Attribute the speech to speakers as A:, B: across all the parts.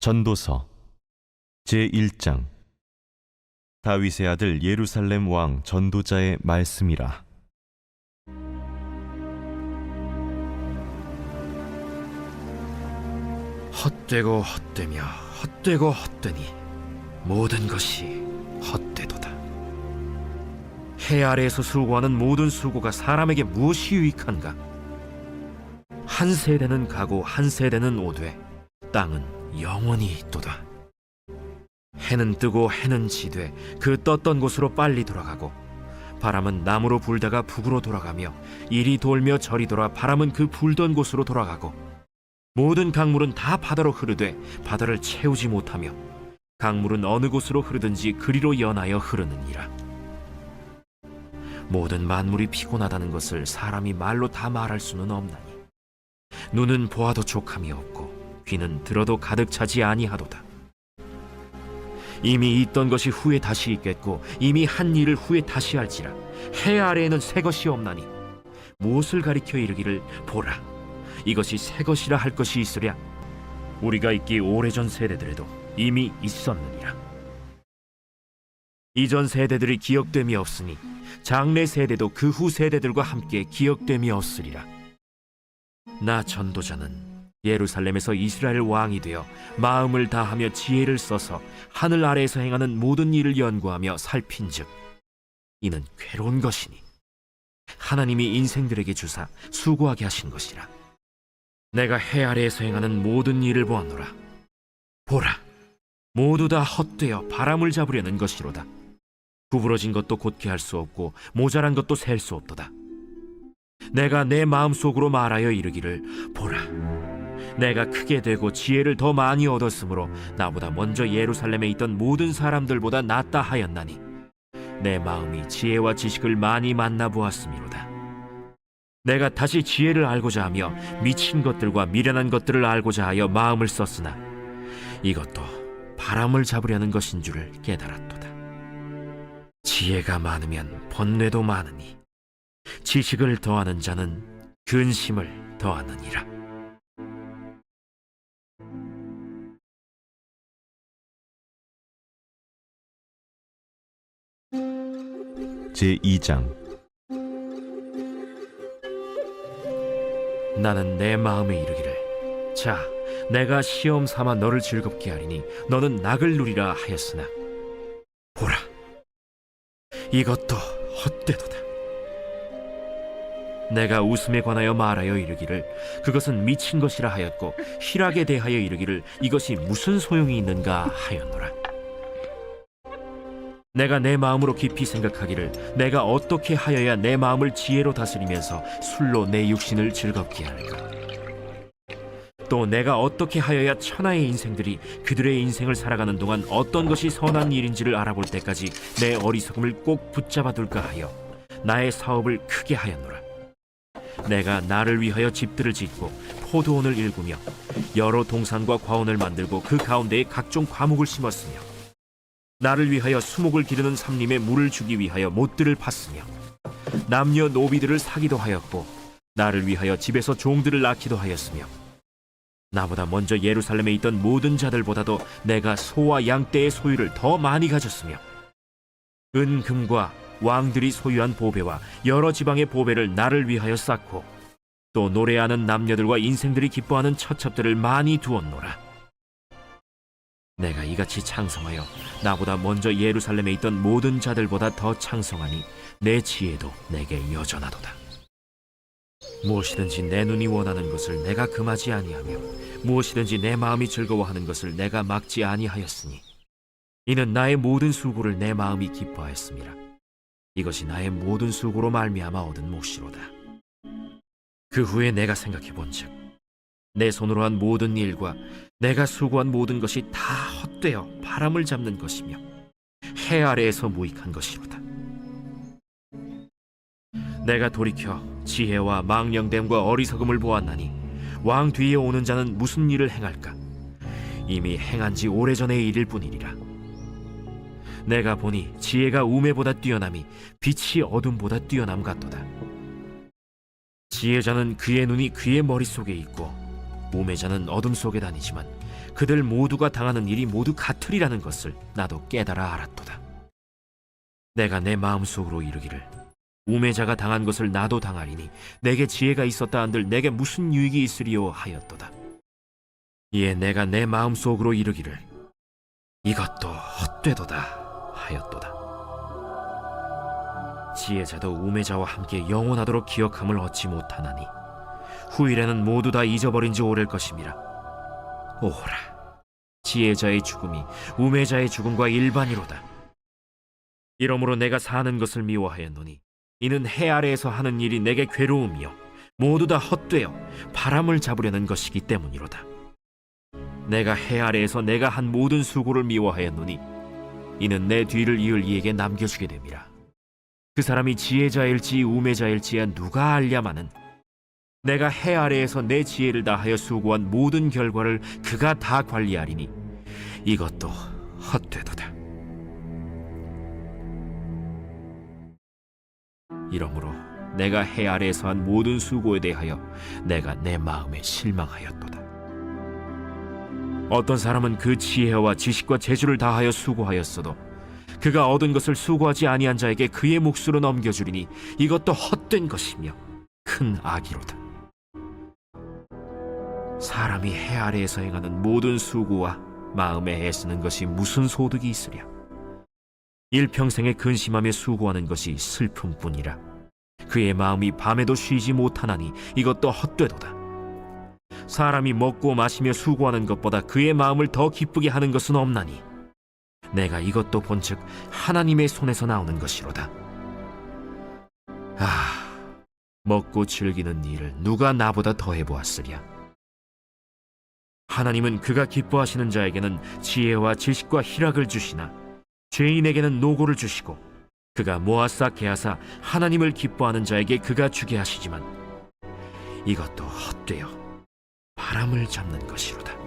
A: 전도서 제1장. 다윗의 아들 예루살렘 왕 전도자의 말씀이라.
B: 헛되고 헛되며 헛되고 헛되니 모든 것이 헛되도다. 해 아래에서 수고하는 모든 수고가 사람에게 무엇이 유익한가? 한 세대는 가고 한 세대는 오되 땅은 영원히 있도다. 해는 뜨고 해는 지되 그 떴던 곳으로 빨리 돌아가고, 바람은 남으로 불다가 북으로 돌아가며 이리 돌며 저리 돌아 바람은 그 불던 곳으로 돌아가고, 모든 강물은 다 바다로 흐르되 바다를 채우지 못하며 강물은 어느 곳으로 흐르든지 그리로 연하여 흐르느니라. 모든 만물이 피곤하다는 것을 사람이 말로 다 말할 수는 없나니, 눈은 보아도 족함이 없고 귀는 들어도 가득 차지 아니하도다. 이미 있던 것이 후에 다시 있겠고 이미 한 일을 후에 다시 할지라. 해 아래에는 새 것이 없나니 무엇을 가리켜 이르기를 보라, 이것이 새 것이라 할 것이 있으랴. 우리가 있기 오래전 세대들에도 이미 있었느니라. 이전 세대들이 기억됨이 없으니 장래 세대도 그 후 세대들과 함께 기억됨이 없으리라. 나 전도자는 예루살렘에서 이스라엘 왕이 되어 마음을 다하며 지혜를 써서 하늘 아래에서 행하는 모든 일을 연구하며 살핀즉 이는 괴로운 것이니 하나님이 인생들에게 주사 수고하게 하신 것이라. 내가 해 아래에서 행하는 모든 일을 보았노라. 보라, 모두 다 헛되어 바람을 잡으려는 것이로다. 구부러진 것도 곧게 할 수 없고 모자란 것도 셀 수 없도다. 내가 내 마음속으로 말하여 이르기를 보라, 내가 크게 되고 지혜를 더 많이 얻었으므로 나보다 먼저 예루살렘에 있던 모든 사람들보다 낫다 하였나니 내 마음이 지혜와 지식을 많이 만나보았음이로다. 내가 다시 지혜를 알고자 하며 미친 것들과 미련한 것들을 알고자 하여 마음을 썼으나 이것도 바람을 잡으려는 것인 줄을 깨달았도다. 지혜가 많으면 번뇌도 많으니 지식을 더하는 자는 근심을 더하느니라.
A: 제2장.
B: 나는 내 마음에 이르기를, 자, 내가 시험 삼아 너를 즐겁게 하리니 너는 낙을 누리라 하였으나 보라, 이것도 헛되도다. 내가 웃음에 관하여 말하여 이르기를 그것은 미친 것이라 하였고 희락에 대하여 이르기를 이것이 무슨 소용이 있는가 하였노라. 내가 내 마음으로 깊이 생각하기를 내가 어떻게 하여야 내 마음을 지혜로 다스리면서 술로 내 육신을 즐겁게 할까? 또 내가 어떻게 하여야 천하의 인생들이 그들의 인생을 살아가는 동안 어떤 것이 선한 일인지를 알아볼 때까지 내 어리석음을 꼭 붙잡아둘까 하여 나의 사업을 크게 하였노라. 내가 나를 위하여 집들을 짓고 포도원을 일구며 여러 동산과 과원을 만들고 그 가운데에 각종 과목을 심었으며 나를 위하여 수목을 기르는 삼림에 물을 주기 위하여 못들을 팠으며 남녀 노비들을 사기도 하였고 나를 위하여 집에서 종들을 낳기도 하였으며 나보다 먼저 예루살렘에 있던 모든 자들보다도 내가 소와 양떼의 소유를 더 많이 가졌으며 은금과 왕들이 소유한 보배와 여러 지방의 보배를 나를 위하여 쌓고 또 노래하는 남녀들과 인생들이 기뻐하는 처첩들을 많이 두었노라. 내가 이같이 창성하여 나보다 먼저 예루살렘에 있던 모든 자들보다 더 창성하니 내 지혜도 내게 여전하도다. 무엇이든지 내 눈이 원하는 것을 내가 금하지 아니하며 무엇이든지 내 마음이 즐거워하는 것을 내가 막지 아니하였으니 이는 나의 모든 수고를 내 마음이 기뻐하였음이라. 이것이 나의 모든 수고로 말미암아 얻은 몫이로다. 그 후에 내가 생각해 본즉 내 손으로 한 모든 일과 내가 수고한 모든 것이 다 헛되어 바람을 잡는 것이며 해 아래에서 무익한 것이로다. 내가 돌이켜 지혜와 망령됨과 어리석음을 보았나니 왕 뒤에 오는 자는 무슨 일을 행할까? 이미 행한 지 오래전의 일일 뿐이니라. 내가 보니 지혜가 우매보다 뛰어남이 빛이 어둠보다 뛰어남 같도다. 지혜자는 그의 눈이 그의 머릿속에 있고 우매자는 어둠 속에 다니지만 그들 모두가 당하는 일이 모두 같으리라는 것을 나도 깨달아 알았도다. 내가 내 마음속으로 이르기를 우매자가 당한 것을 나도 당하리니 내게 지혜가 있었다 한들 내게 무슨 유익이 있으리요 하였도다. 이에 내가 내 마음속으로 이르기를 이것도 헛되도다 하였도다. 지혜자도 우매자와 함께 영원하도록 기억함을 얻지 못하나니 후일에는 모두 다 잊어버린 지 오래일 것임이라. 오호라, 지혜자의 죽음이 우매자의 죽음과 일반이로다. 이러므로 내가 사는 것을 미워하였노니 이는 해 아래에서 하는 일이 내게 괴로움이요 모두 다 헛되어 바람을 잡으려는 것이기 때문이로다. 내가 해 아래에서 내가 한 모든 수고를 미워하였노니 이는 내 뒤를 이을 이에게 남겨주게 됨이라. 그 사람이 지혜자일지 우매자일지야 누가 알랴마는 내가 해 아래에서 내 지혜를 다하여 수고한 모든 결과를 그가 다 관리하리니 이것도 헛되도다. 이러므로 내가 해 아래에서 한 모든 수고에 대하여 내가 내 마음에 실망하였도다. 어떤 사람은 그 지혜와 지식과 재주를 다하여 수고하였어도 그가 얻은 것을 수고하지 아니한 자에게 그의 몫으로 넘겨주리니 이것도 헛된 것이며 큰 악이로다. 사람이 해 아래에서 행하는 모든 수고와 마음에 애쓰는 것이 무슨 소득이 있으랴. 일평생에 근심하며 수고하는 것이 슬픔뿐이라. 그의 마음이 밤에도 쉬지 못하나니 이것도 헛되도다. 사람이 먹고 마시며 수고하는 것보다 그의 마음을 더 기쁘게 하는 것은 없나니 내가 이것도 본즉 하나님의 손에서 나오는 것이로다. 먹고 즐기는 일을 누가 나보다 더 해보았으랴. 하나님은 그가 기뻐하시는 자에게는 지혜와 지식과 희락을 주시나 죄인에게는 노고를 주시고 그가 모아 쌓게 하사 하나님을 기뻐하는 자에게 그가 주게 하시지만 이것도 헛되어 바람을 잡는 것이로다.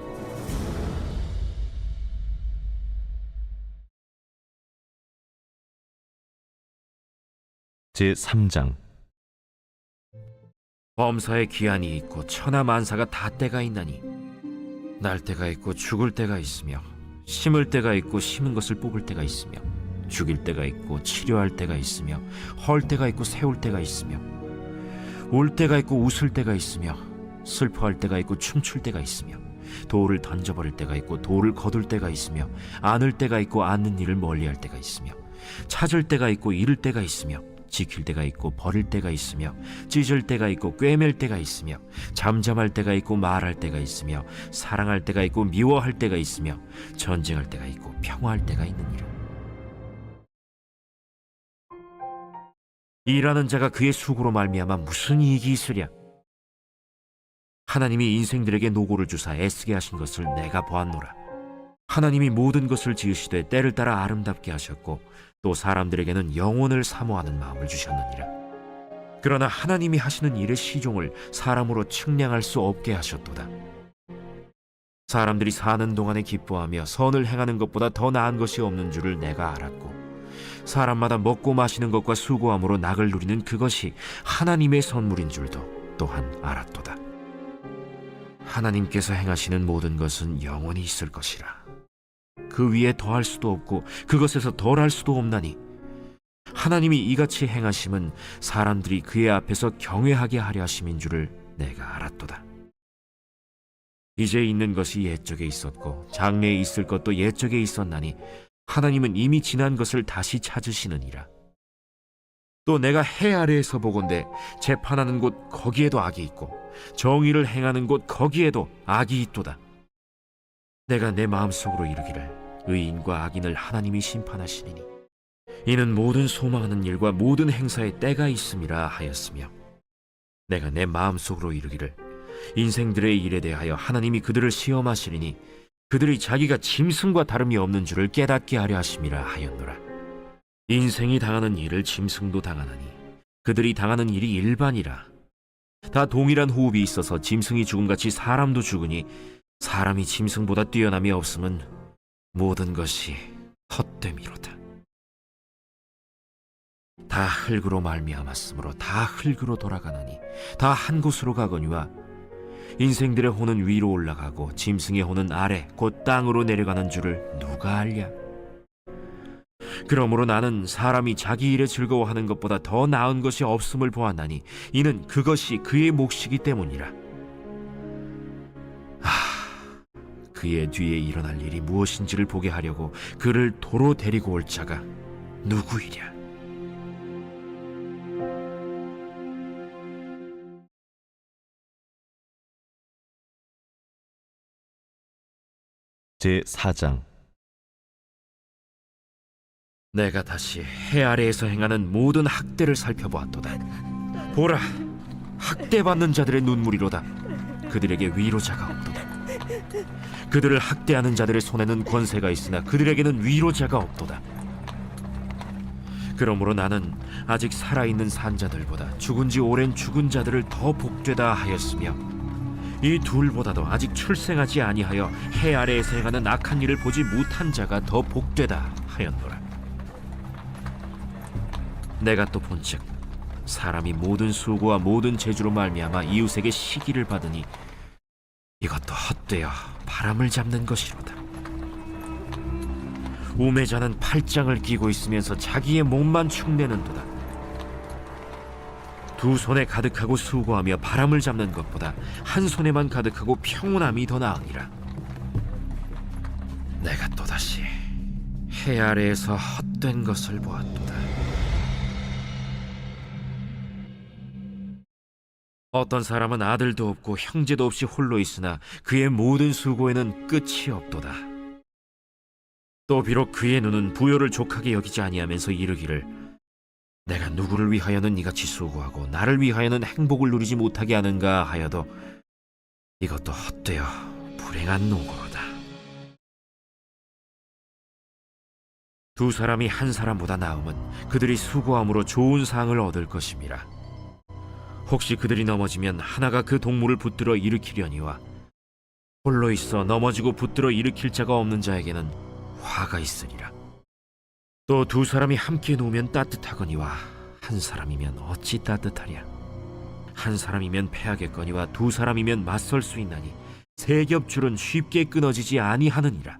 A: 제3장.
B: 범사에 기한이 있고 천하 만사가 다 때가 있나니 날 때가 있고 죽을 때가 있으며 심을 때가 있고 심은 것을 뽑을 때가 있으며 죽일 때가 있고 치료할 때가 있으며 헐 때가 있고 세울 때가 있으며 울 때가 있고 웃을 때가 있으며 슬퍼할 때가 있고 춤출 때가 있으며 돌을 던져버릴 때가 있고 돌을 거둘 때가 있으며 안을 때가 있고 안는 일을 멀리할 때가 있으며 찾을 때가 있고 잃을 때가 있으며 지킬 때가 있고 버릴 때가 있으며 찢을 때가 있고 꿰맬 때가 있으며 잠잠할 때가 있고 말할 때가 있으며 사랑할 때가 있고 미워할 때가 있으며 전쟁할 때가 있고 평화할 때가 있느니라. 일하는 자가 그의 수고로 말미암아 무슨 이익이 있으랴. 하나님이 인생들에게 노고를 주사 애쓰게 하신 것을 내가 보았노라. 하나님이 모든 것을 지으시되 때를 따라 아름답게 하셨고 또 사람들에게는 영혼을 사모하는 마음을 주셨느니라. 그러나 하나님이 하시는 일의 시종을 사람으로 측량할 수 없게 하셨도다. 사람들이 사는 동안에 기뻐하며 선을 행하는 것보다 더 나은 것이 없는 줄을 내가 알았고 사람마다 먹고 마시는 것과 수고함으로 낙을 누리는 그것이 하나님의 선물인 줄도 또한 알았도다. 하나님께서 행하시는 모든 것은 영원히 있을 것이라. 그 위에 더할 수도 없고 그것에서 덜할 수도 없나니 하나님이 이같이 행하심은 사람들이 그의 앞에서 경외하게 하려 하심인 줄을 내가 알았도다. 이제 있는 것이 옛적에 있었고 장래에 있을 것도 옛적에 있었나니 하나님은 이미 지난 것을 다시 찾으시느니라. 또 내가 해 아래에서 보건대 재판하는 곳 거기에도 악이 있고 정의를 행하는 곳 거기에도 악이 있도다. 내가 내 마음속으로 이르기를 의인과 악인을 하나님이 심판하시리니 이는 모든 소망하는 일과 모든 행사에 때가 있음이라 하였으며 내가 내 마음속으로 이르기를 인생들의 일에 대하여 하나님이 그들을 시험하시리니 그들이 자기가 짐승과 다름이 없는 줄을 깨닫게 하려 하심이라 하였노라. 인생이 당하는 일을 짐승도 당하나니 그들이 당하는 일이 일반이라. 다 동일한 호흡이 있어서 짐승이 죽음같이 사람도 죽으니 사람이 짐승보다 뛰어남이 없음은 모든 것이 헛됨이로다. 다 흙으로 말미암았으므로 다 흙으로 돌아가나니 다 한 곳으로 가거니와 인생들의 호는 위로 올라가고 짐승의 호는 아래 곧 땅으로 내려가는 줄을 누가 알랴? 그러므로 나는 사람이 자기 일에 즐거워하는 것보다 더 나은 것이 없음을 보았나니 이는 그것이 그의 몫이기 때문이라. 그의 뒤에 일어날 일이 무엇인지를 보게 하려고 그를 도로 데리고 올 자가 누구이랴?
A: 제4장.
B: 내가 다시 해 아래에서 행하는 모든 학대를 살펴보았도다. 보라, 학대받는 자들의 눈물이로다. 그들에게 위로자가 없도다. 그들을 학대하는 자들의 손에는 권세가 있으나 그들에게는 위로자가 없도다. 그러므로 나는 아직 살아있는 산자들보다 죽은 지 오랜 죽은 자들을 더 복되다 하였으며 이 둘보다도 아직 출생하지 아니하여 해 아래에서 행하는 악한 일을 보지 못한 자가 더 복되다 하였노라. 내가 또 본즉 사람이 모든 수고와 모든 재주로 말미암아 이웃에게 시기를 받으니 이것도 헛되어 바람을 잡는 것이로다. 우매자는 팔짱을 끼고 있으면서 자기의 몸만 축내는도다. 두 손에 가득하고 수고하며 바람을 잡는 것보다 한 손에만 가득하고 평온함이 더 나으니라. 내가 또다시 해 아래에서 헛된 것을 보았도다. 어떤 사람은 아들도 없고 형제도 없이 홀로 있으나 그의 모든 수고에는 끝이 없도다. 또 비록 그의 눈은 부요를 족하게 여기지 아니하면서 이르기를 내가 누구를 위하여는 이같이 수고하고 나를 위하여는 행복을 누리지 못하게 하는가 하여도 이것도 헛되어 불행한 노고로다. 두 사람이 한 사람보다 나음은 그들이 수고함으로 좋은 상을 얻을 것임이라. 혹시 그들이 넘어지면 하나가 그 동물을 붙들어 일으키려니와 홀로 있어 넘어지고 붙들어 일으킬 자가 없는 자에게는 화가 있으리라. 또 두 사람이 함께 누우면 따뜻하거니와 한 사람이면 어찌 따뜻하랴. 한 사람이면 패하겠거니와 두 사람이면 맞설 수 있나니 세 겹줄은 쉽게 끊어지지 아니하느니라.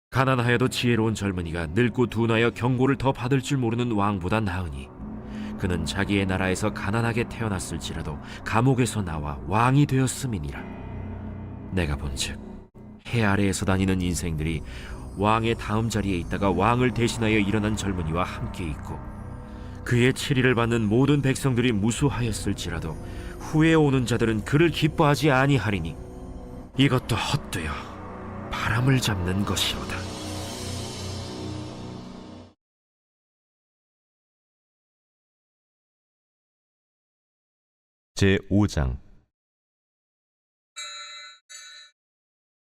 B: 가난하여도 지혜로운 젊은이가 늙고 둔하여 경고를 더 받을 줄 모르는 왕보다 나으니 그는 자기의 나라에서 가난하게 태어났을지라도 감옥에서 나와 왕이 되었음이니라. 내가 본즉 해 아래에서 다니는 인생들이 왕의 다음 자리에 있다가 왕을 대신하여 일어난 젊은이와 함께 있고 그의 치리를 받는 모든 백성들이 무수하였을지라도 후에 오는 자들은 그를 기뻐하지 아니하리니 이것도 헛되어 바람을 잡는 것이로다.
A: 제5장.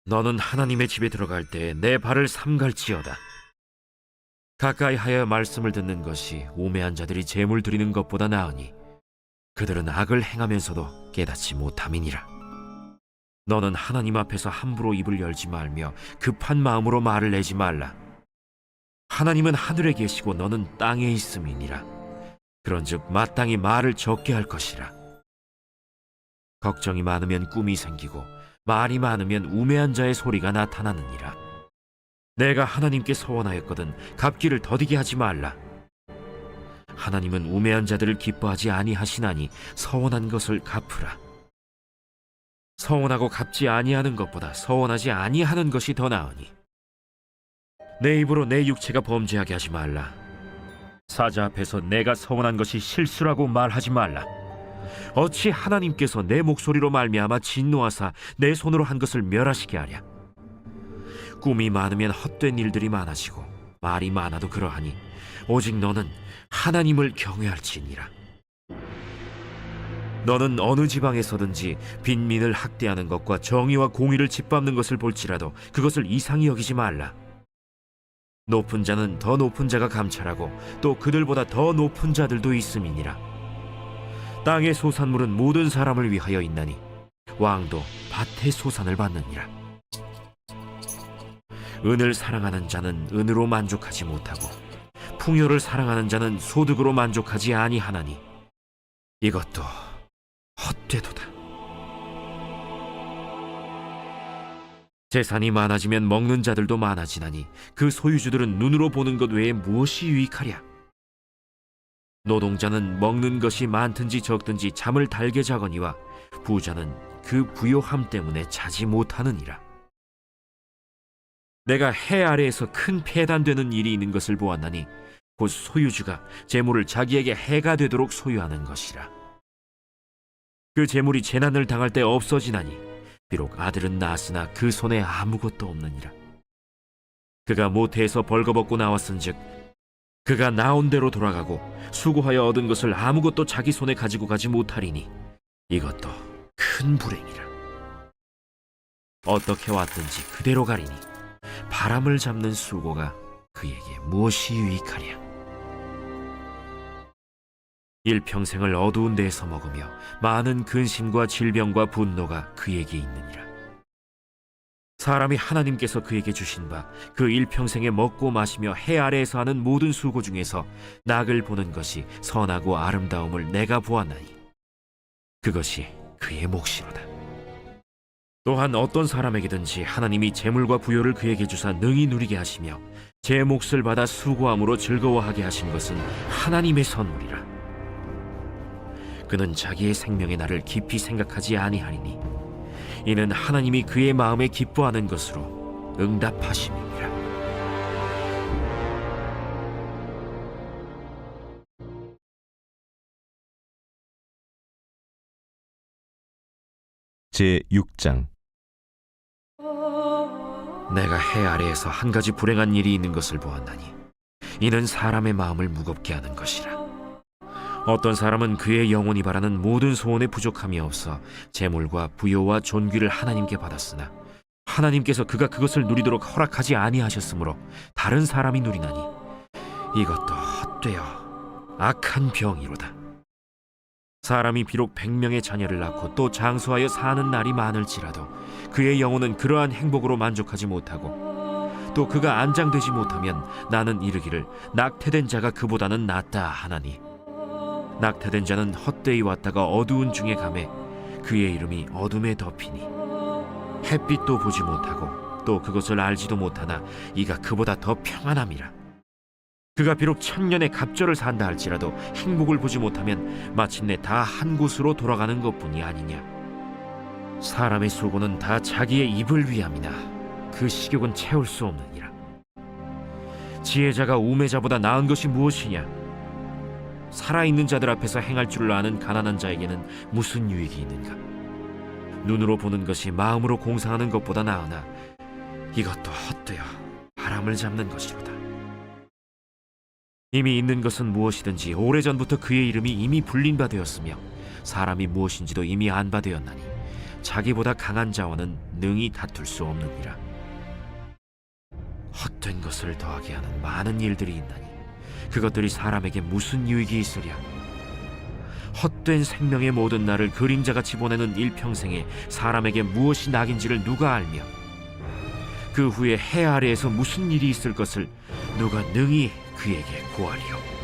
B: 너는 하나님의 집에 들어갈 때 내 발을 삼갈지어다. 가까이 하여 말씀을 듣는 것이 우매한 자들이 재물 드리는 것보다 나으니 그들은 악을 행하면서도 깨닫지 못함이니라. 너는 하나님 앞에서 함부로 입을 열지 말며 급한 마음으로 말을 내지 말라. 하나님은 하늘에 계시고 너는 땅에 있음이니라. 그런즉 마땅히 말을 적게 할 것이라. 걱정이 많으면 꿈이 생기고 말이 많으면 우매한 자의 소리가 나타나느니라. 내가 하나님께 서원하였거든 갚기를 더디게 하지 말라. 하나님은 우매한 자들을 기뻐하지 아니하시나니 서원한 것을 갚으라. 서원하고 갚지 아니하는 것보다 서원하지 아니하는 것이 더 나으니 내 입으로 내 육체가 범죄하게 하지 말라. 사자 앞에서 내가 서원한 것이 실수라고 말하지 말라. 어찌 하나님께서 내 목소리로 말미암아 진노하사 내 손으로 한 것을 멸하시게 하랴. 꿈이 많으면 헛된 일들이 많아지고 말이 많아도 그러하니 오직 너는 하나님을 경외할지니라. 너는 어느 지방에서든지 빈민을 학대하는 것과 정의와 공의를 짓밟는 것을 볼지라도 그것을 이상히 여기지 말라. 높은 자는 더 높은 자가 감찰하고 또 그들보다 더 높은 자들도 있음이니라. 땅의 소산물은 모든 사람을 위하여 있나니 왕도 밭의 소산을 받느니라. 은을 사랑하는 자는 은으로 만족하지 못하고 풍요를 사랑하는 자는 소득으로 만족하지 아니하나니 이것도 헛되도다. 재산이 많아지면 먹는 자들도 많아지나니 그 소유주들은 눈으로 보는 것 외에 무엇이 유익하랴? 노동자는 먹는 것이 많든지 적든지 잠을 달게 자거니와 부자는 그 부요함 때문에 자지 못하느니라. 내가 해 아래에서 큰 폐단되는 일이 있는 것을 보았나니 곧 소유주가 재물을 자기에게 해가 되도록 소유하는 것이라. 그 재물이 재난을 당할 때 없어지나니 비록 아들은 낳았으나 그 손에 아무것도 없느니라. 그가 모태에서 벌거벗고 나왔은즉 그가 나온 대로 돌아가고 수고하여 얻은 것을 아무것도 자기 손에 가지고 가지 못하리니 이것도 큰 불행이라. 어떻게 왔든지 그대로 가리니 바람을 잡는 수고가 그에게 무엇이 유익하랴? 일평생을 어두운 데에서 먹으며 많은 근심과 질병과 분노가 그에게 있느니라. 사람이 하나님께서 그에게 주신 바 그 일평생에 먹고 마시며 해 아래에서 하는 모든 수고 중에서 낙을 보는 것이 선하고 아름다움을 내가 보았나니 그것이 그의 몫이로다. 또한 어떤 사람에게든지 하나님이 재물과 부요를 그에게 주사 능히 누리게 하시며 제 몫을 받아 수고함으로 즐거워하게 하신 것은 하나님의 선물이라. 그는 자기의 생명의 날을 깊이 생각하지 아니하리니 이는 하나님이 그의 마음에 기뻐하는 것으로 응답하심이니라.
A: 제6장.
B: 내가 해 아래에서 한 가지 불행한 일이 있는 것을 보았나니 이는 사람의 마음을 무겁게 하는 것이라. 어떤 사람은 그의 영혼이 바라는 모든 소원에 부족함이 없어 재물과 부요와 존귀를 하나님께 받았으나 하나님께서 그가 그것을 누리도록 허락하지 아니하셨으므로 다른 사람이 누리나니 이것도 헛되어 악한 병이로다. 사람이 비록 100명의 자녀를 낳고 또 장수하여 사는 날이 많을지라도 그의 영혼은 그러한 행복으로 만족하지 못하고 또 그가 안장되지 못하면 나는 이르기를 낙태된 자가 그보다는 낫다 하나니 낙태된 자는 헛되이 왔다가 어두운 중에 가매 그의 이름이 어둠에 덮이니 햇빛도 보지 못하고 또 그것을 알지도 못하나 이가 그보다 더 평안함이라. 그가 비록 1000년의 갑절을 산다 할지라도 행복을 보지 못하면 마침내 다 한 곳으로 돌아가는 것뿐이 아니냐. 사람의 수고는 다 자기의 입을 위함이나 그 식욕은 채울 수 없느니라. 지혜자가 우매자보다 나은 것이 무엇이냐? 살아있는 자들 앞에서 행할 줄을 아는 가난한 자에게는 무슨 유익이 있는가? 눈으로 보는 것이 마음으로 공상하는 것보다 나으나 이것도 헛되어 바람을 잡는 것이로다. 이미 있는 것은 무엇이든지 오래전부터 그의 이름이 이미 불린 바 되었으며 사람이 무엇인지도 이미 안 바 되었나니 자기보다 강한 자와는 능히 다툴 수 없느니라. 헛된 것을 더하게 하는 많은 일들이 있나니 그것들이 사람에게 무슨 유익이 있으랴. 헛된 생명의 모든 날을 그림자같이 보내는 일평생에 사람에게 무엇이 낙인지를 누가 알며 그 후에 해 아래에서 무슨 일이 있을 것을 누가 능히 그에게 고하리요.